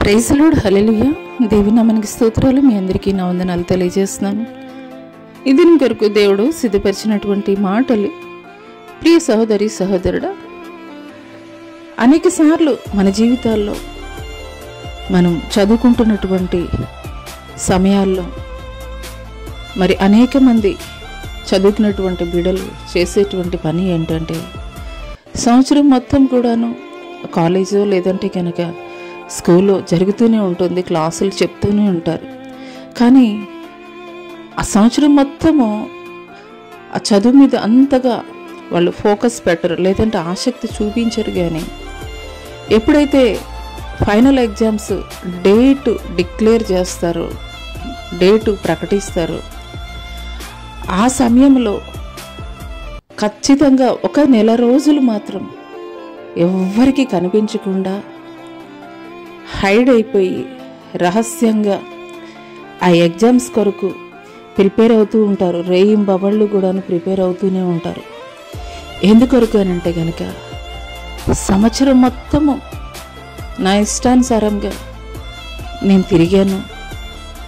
Praise the lord. హల్లెలూయా. దేవుని నామానికి స్తోత్రాలు. మీ అందరికీ నా వందనాలు తెలియజేస్తున్నాను. ఈ దినం కొరకు దేవుడు సిద్ధపరిచినటువంటి మాటలు, ప్రియ సహోదరి సహోదరుడా, అనేక సార్లు మన జీవితాల్లో మనం చదువుకుంటున్నటువంటి సమయాల్లో మరి అనేక మంది చదువుకున్నటువంటి బిడ్డలు చేసేటువంటి పని ఏంటంటే, సంవత్సరం మొత్తం కూడాను కాలేజో లేదంటే కనుక స్కూల్లో జరుగుతూనే ఉంటుంది, క్లాసులు చెప్తూనే ఉంటారు. కానీ ఆ సంవత్సరం మొత్తము ఆ చదువు మీద అంతగా వాళ్ళు ఫోకస్ పెట్టరు, లేదంటే ఆసక్తి చూపించరు. కానీ ఎప్పుడైతే ఫైనల్ ఎగ్జామ్స్ డేటు డిక్లేర్ చేస్తారో, డేటు ప్రకటిస్తారో, ఆ సమయంలో ఖచ్చితంగా ఒక నెల రోజులు మాత్రం ఎవ్వరికీ కనిపించకుండా హైడ్ అయిపోయి రహస్యంగా ఆ ఎగ్జామ్స్ కొరకు ప్రిపేర్ అవుతూ ఉంటారు. రేయింబవళ్ళు కూడాను ప్రిపేర్ అవుతూనే ఉంటారు. ఎందుకొరకు అని అంటే కనుక, సంవత్సరం మొత్తము నా ఇష్టానుసారంగా నేను తిరిగాను,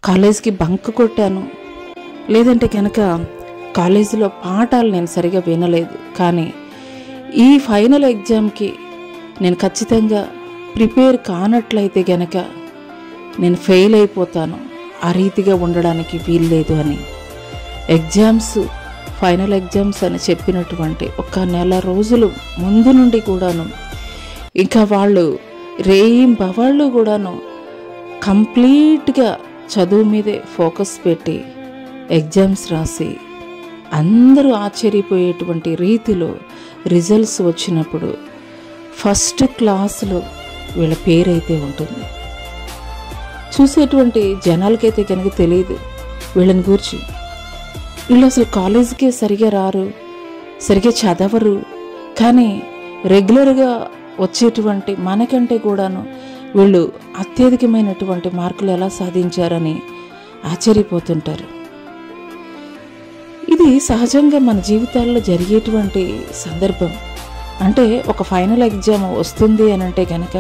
కాలేజీకి బంక్ కొట్టాను, లేదంటే కనుక కాలేజీలో పాఠాలు నేను సరిగా వినలేదు, కానీ ఈ ఫైనల్ ఎగ్జామ్కి నేను ఖచ్చితంగా ప్రిపేర్ కానట్లయితే గనక నేను ఫెయిల్ అయిపోతాను, ఆ రీతిగా ఉండడానికి వీల్లేదు అని ఎగ్జామ్స్, ఫైనల్ ఎగ్జామ్స్ అని చెప్పినటువంటి ఒక నెల రోజులు ముందు నుండి కూడాను ఇంకా వాళ్ళు రేయింబవళ్ళు కూడాను కంప్లీట్గా చదువు మీదే ఫోకస్ పెట్టి ఎగ్జామ్స్ రాసి అందరూ ఆశ్చర్యపోయేటువంటి రీతిలో రిజల్ట్స్ వచ్చినప్పుడు ఫస్ట్ క్లాస్లో వీళ్ళ పేరైతే ఉంటుంది. చూసేటువంటి జనాలకైతే కనుక తెలియదు వీళ్ళని గురించి. వీళ్ళు అసలు కాలేజీకే సరిగా రారు, సరిగా చదవరు, కానీ రెగ్యులర్గా వచ్చేటువంటి మనకంటే కూడాను వీళ్ళు అత్యధికమైనటువంటి మార్కులు ఎలా సాధించారని ఆశ్చర్యపోతుంటారు. ఇది సహజంగా మన జీవితాల్లో జరిగేటువంటి సందర్భం. అంటే ఒక ఫైనల్ ఎగ్జామ్ వస్తుంది అని అంటే కనుక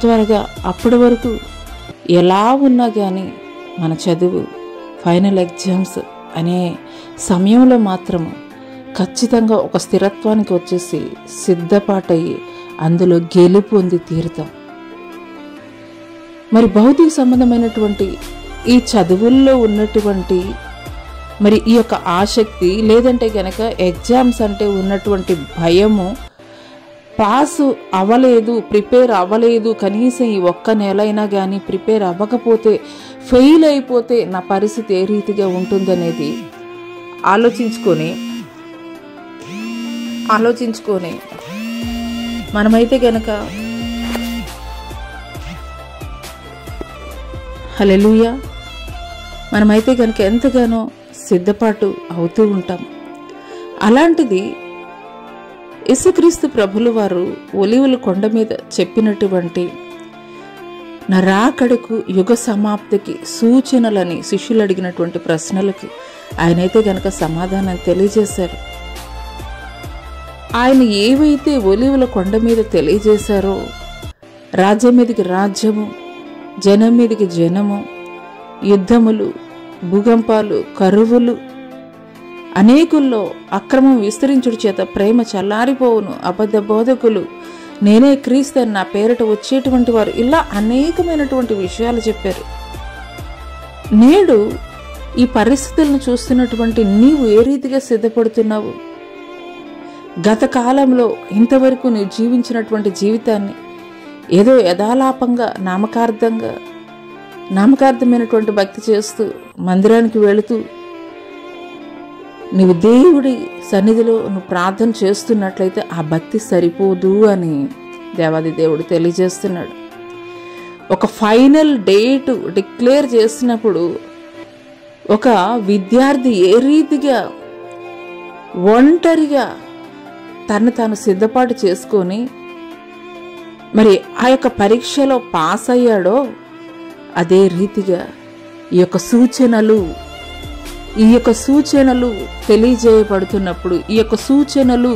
త్వరగా అప్పటి వరకు ఎలా ఉన్నా కానీ మన చదువు ఫైనల్ ఎగ్జామ్స్ అనే సమయంలో మాత్రము ఖచ్చితంగా ఒక స్థిరత్వానికి వచ్చేసి సిద్ధపాటయ్యి అందులో గెలుపు పొంది తీరుతాం. మరి భౌతిక సంబంధమైనటువంటి ఈ చదువుల్లో ఉన్నటువంటి మరి ఈ యొక్క ఆసక్తి, లేదంటే కనుక ఎగ్జామ్స్ అంటే ఉన్నటువంటి భయము, పాసు అవ్వలేదు, ప్రిపేర్ అవ్వలేదు, కనీసం ఈ ఒక్క నెల అయినా కానీ ప్రిపేర్ అవ్వకపోతే, ఫెయిల్ అయిపోతే నా పరిస్థితి ఏ రీతిగా ఉంటుందనేది ఆలోచించుకొని మనమైతే గనక హల్లెలూయా, మనమైతే కనుక ఎంతగానో సిద్ధపాటు అవుతూ ఉంటాం. అలాంటిది యేసుక్రీస్తు ప్రభులు వారు ఒలీవల కొండ మీద చెప్పినటువంటి నా రాకడకు, యుగ సమాప్తికి సూచనలని శిష్యులు అడిగినటువంటి ప్రశ్నలకు ఆయనైతే గనక సమాధానం తెలియజేశారు. ఆయన ఏవైతే ఒలీవల కొండ మీద తెలియజేశారో, రాజ్యం మీదకి రాజ్యము, జనం మీదకి జనము, యుద్ధములు, భూకంపాలు, కరువులు, అనేకుల్లో అక్రమం విస్తరించుడు చేత ప్రేమ చల్లారిపోవును, అబద్ధ బోధకులు, నేనే క్రీస్తు నా పేరిట వచ్చేటువంటి వారు, ఇలా అనేకమైనటువంటి విషయాలు చెప్పారు. నేడు ఈ పరిస్థితులను చూస్తున్నటువంటి నీవు ఏ రీతిగా సిద్ధపడుతున్నావు? గత కాలంలో ఇంతవరకు నీవు జీవించినటువంటి జీవితాన్ని ఏదో యథాలాపంగా నామకార్థమైనటువంటి భక్తి చేస్తూ మందిరానికి వెళుతూ నువ్వు దేవుడి సన్నిధిలో నువ్వు ప్రార్థన చేస్తున్నట్లయితే ఆ భక్తి సరిపోదు అని దేవాది దేవుడు తెలియజేస్తున్నాడు. ఒక ఫైనల్ డేటు డిక్లేర్ చేసినప్పుడు ఒక విద్యార్థి ఏ రీతిగా ఒంటరిగా తను తాను సిద్ధపాటు చేసుకొని మరి ఆ యొక్క పరీక్షలో పాస్ అయ్యాడో, అదే రీతిగా ఈ యొక్క సూచనలు తెలియజేయబడుతున్నప్పుడు, ఈ యొక్క సూచనలు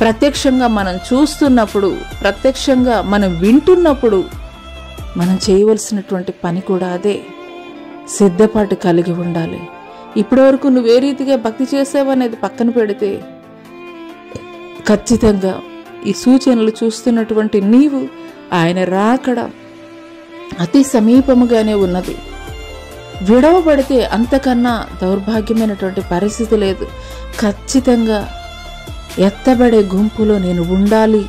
ప్రత్యక్షంగా మనం చూస్తున్నప్పుడు, ప్రత్యక్షంగా మనం వింటున్నప్పుడు మనం చేయవలసినటువంటి పని కూడా అదే. సిద్ధపాటు కలిగి ఉండాలి. ఇప్పటి వరకు నువ్వే రీతిగా భక్తి చేసావనేది పక్కన పెడితే, ఖచ్చితంగా ఈ సూచనలు చూస్తున్నటువంటి నీవు ఆయన రాకడ అతి సమీపముగానే ఉన్నది. విడవబడితే అంతకన్నా దౌర్భాగ్యమైనటువంటి పరిస్థితి లేదు. ఖచ్చితంగా ఎత్తబడే గుంపులో నేను ఉండాలి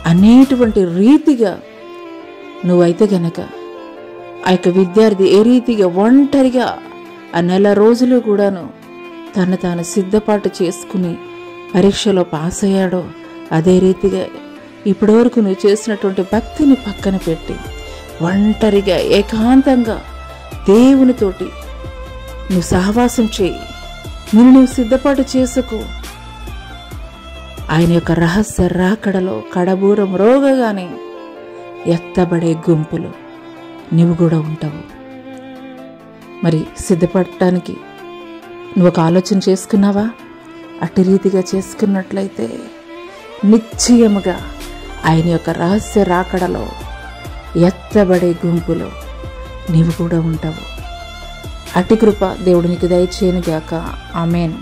అనేటువంటి రీతిగా నువ్వైతే గనక ఆ యొక్క విద్యార్థి ఏ రీతిగా ఒంటరిగా ఆ నెల రోజులు కూడాను తను తాను సిద్ధపాటు చేసుకుని పరీక్షలో పాస్ అయ్యాడో, అదే రీతిగా ఇప్పటివరకు నువ్వు చేసినటువంటి భక్తిని పక్కన పెట్టి ఒంటరిగా ఏకాంతంగా దేవునితోటి నువ్వు సహవాసం చేయి. నువ్వు సిద్ధపాటు చేసుకో. ఆయన యొక్క రహస్య రాకడలో కడబూరం రోగగానే ఎత్తబడే గుంపులు నువ్వు కూడా ఉంటావు. మరి సిద్ధపడటానికి నువ్వు ఒక ఆలోచన చేసుకున్నావా? అట్టి రీతిగా చేసుకున్నట్లయితే నిశ్చయముగా ఆయన యొక్క రహస్య రాకడలో ఎత్తబడే గుంపులో నీవు కూడా ఉంటావు. అట్టి కృప దేవుడు నీకు దయచేయనుగాక. ఆమేన్.